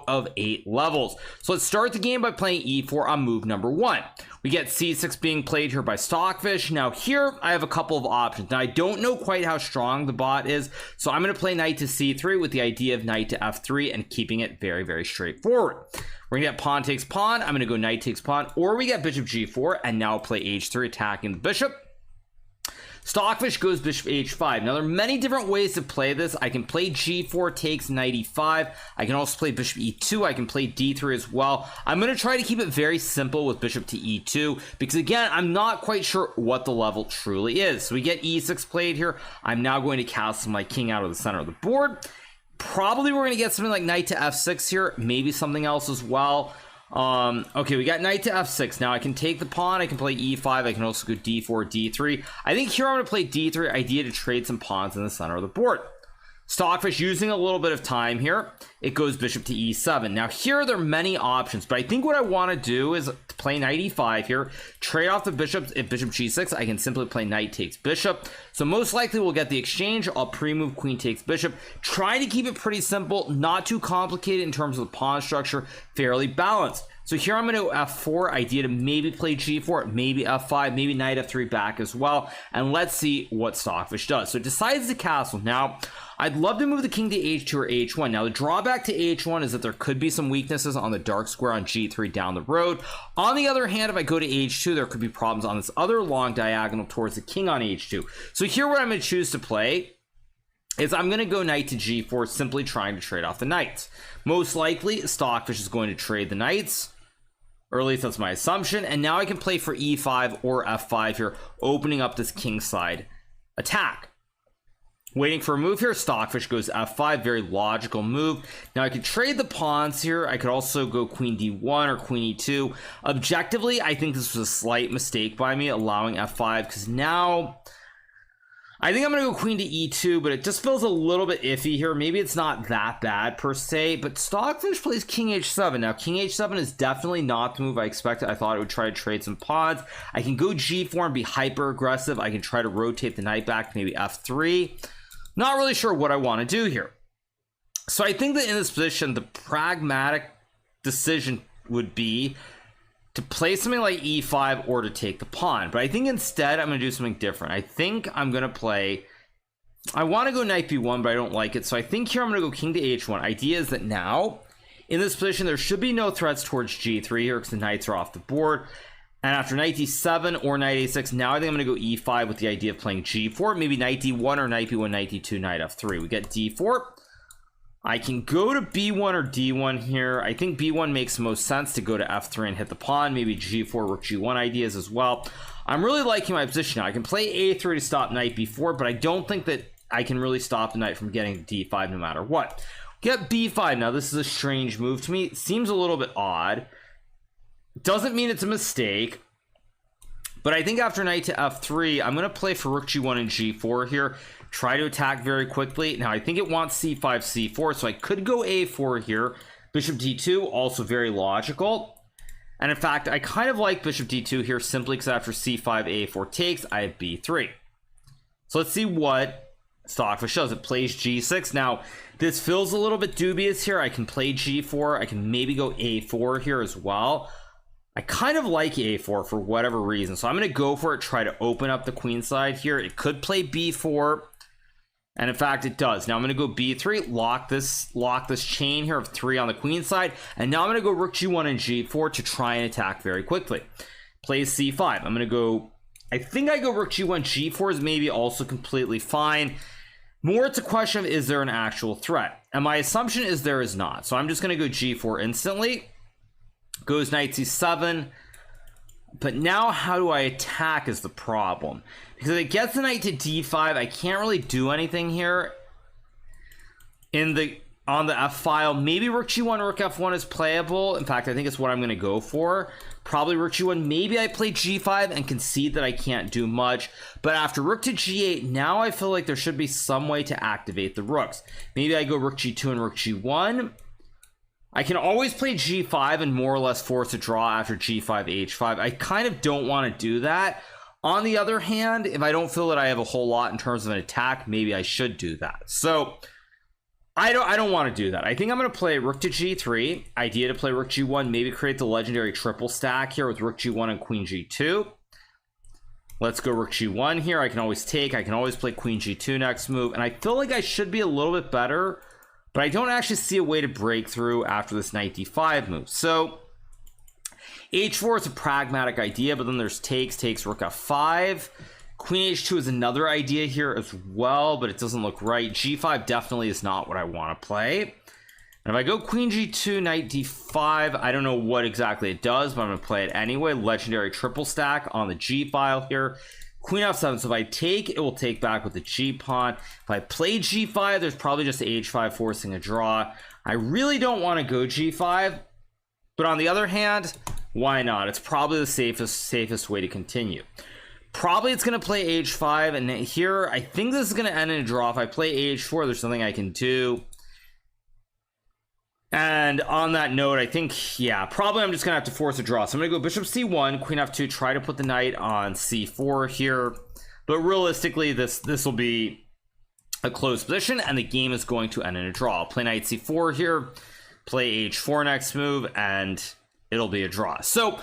out of 8 levels. So let's start the game by playing e4 on move number 1. We get c6 being played here by Stockfish. Now here I have a couple of options. Now I don't know quite how strong the bot is, so I'm going to play knight to c3 with the idea of knight to f3 and keeping it very, very straightforward. We're gonna get pawn takes pawn. I'm gonna go knight takes pawn, or we get bishop g4 and now play h3 attacking the bishop. Stockfish goes bishop h5. Now there are many different ways to play this. I can play g4 takes knight e5. I can also play bishop e2. I can play d3 as well. I'm going to try to keep it very simple with bishop to e2 because again, I'm not quite sure what the level truly is. So we get e6 played here. I'm now going to castle my king out of the center of the board. Probably we're going to get something like knight to f6 here, maybe something else as well. Okay, we got knight to f6. Now I can take the pawn, I can play e5, I can also go d4, d3. I think here I'm going to play d3, idea to trade some pawns in the center of the board. Stockfish using a little bit of time here. It goes bishop to e7. Now here there are many options, but I think what I want to do is play knight e5 here, trade off the bishops. If bishop g6, I can simply play knight takes bishop. So most likely we'll get the exchange. I'll pre-move queen takes bishop. Try to keep it pretty simple, not too complicated in terms of the pawn structure, fairly balanced. So here I'm going to f4, idea to maybe play g4, maybe f5, maybe knight f3 back as well. And let's see what Stockfish does. So it decides to castle. Now, I'd love to move the king to h2 or h1. Now, the drawback to h1 is that there could be some weaknesses on the dark square on g3 down the road. On the other hand, if I go to h2, there could be problems on this other long diagonal towards the king on h2. So here what I'm going to choose to play is I'm going to go knight to g4, simply trying to trade off the knights. Most likely, Stockfish is going to trade the knights. Or at least that's my assumption. And now I can play for e5 or f5 here, opening up this kingside attack. Waiting for a move here. Stockfish goes f5, very logical move. Now I could trade the pawns here. I could also go queen d1 or queen e2. Objectively, I think this was a slight mistake by me allowing f5, because now I think I'm going to go queen to e2, but it just feels a little bit iffy here. Maybe it's not that bad per se, but Stockfish plays king h7. Now, king h7 is definitely not the move I expected. I thought it would try to trade some pawns. I can go g4 and be hyper aggressive. I can try to rotate the knight back to maybe f3. Not really sure what I want to do here. So I think that in this position, the pragmatic decision would be to play something like e5 or to take the pawn. But I think instead I'm going to do something different. I think I'm going to play, I want to go knight b1, but I don't like it. So I think here I'm going to go king to h1. Idea is that now in this position there should be no threats towards g3 here because the knights are off the board. And after knight d7 or knight a6, now I think I'm going to go e5 with the idea of playing g4, maybe knight d1 or knight b1, knight d2, knight f3. We get d4. I can go to b1 or d1 here. I think b1 makes the most sense to go to f3 and hit the pawn. Maybe g4, rook g1 ideas as well. I'm really liking my position now. I can play a3 to stop knight b4, but I don't think that I can really stop the knight from getting to d5 no matter what. Get b5. Now this is a strange move to me. It seems a little bit odd. Doesn't mean it's a mistake. But I think after knight to f3, I'm going to play for rook g1 and g4 here. Try to attack very quickly. Now I think it wants c5, c4, so I could go a4 here. Bishop d2, also very logical. And in fact, I kind of like bishop d2 here simply because after c5, a4 takes, I have b3. So let's see what Stockfish does. It plays g6. Now, this feels a little bit dubious here. I can play g4. I can maybe go a4 here as well. I kind of like a4 for whatever reason, so I'm going to go for it, try to open up the queen side here. It could play b4, and in fact it does. Now I'm going to go b3, lock this chain here of 3 on the queen side, and now I'm going to go rook g1 and g4 to try and attack very quickly. Plays c5. I'm going to go, I think I go rook g1, g4 is maybe also completely fine. More it's a question of, is there an actual threat? And my assumption is there is not, so I'm just going to go g4 instantly. Goes knight c7, but now how do I attack is the problem, because if it gets the knight to d5, I can't really do anything here on the f file. Maybe rook g1, rook f1 is playable. In fact, I think it's what I'm going to go for. Probably rook g1. Maybe I play g5 and concede that I can't do much, but after rook to g8, now I feel like there should be some way to activate the rooks. Maybe I go rook g2 and rook g1. I can always play g5 and more or less force a draw after g5, h5. I kind of don't want to do that. On the other hand, if I don't feel that I have a whole lot in terms of an attack, maybe I should do that. So I don't want to do that. I think I'm going to play rook to g3. Idea to play rook g1, maybe create the legendary triple stack here with rook g1 and queen g2. Let's go rook g1 here. I can always take. I can always play queen g2 next move. And I feel like I should be a little bit better, but I don't actually see a way to break through after this knight d5 move. So h4 is a pragmatic idea, but then there's takes, rook f5. Queen h2 is another idea here as well, but it doesn't look right. g5 definitely is not what I want to play. And if I go queen g2, knight d5, I don't know what exactly it does, but I'm going to play it anyway. Legendary triple stack on the g file here. Queen f7, so if I take, it will take back with the g pawn. If I play g5, there's probably just h5 forcing a draw. I really don't want to go g5, but on the other hand, why not? It's probably the safest way to continue. Probably it's going to play h5, and here I think this is going to end in a draw. If I play h4, there's something I can do. And on that note, I think, yeah, probably I'm just going to have to force a draw. So I'm going to go bishop c1, queen f2, try to put the knight on c4 here. But realistically, this will be a closed position, and the game is going to end in a draw. I'll play knight c4 here, play h4 next move, and it'll be a draw. So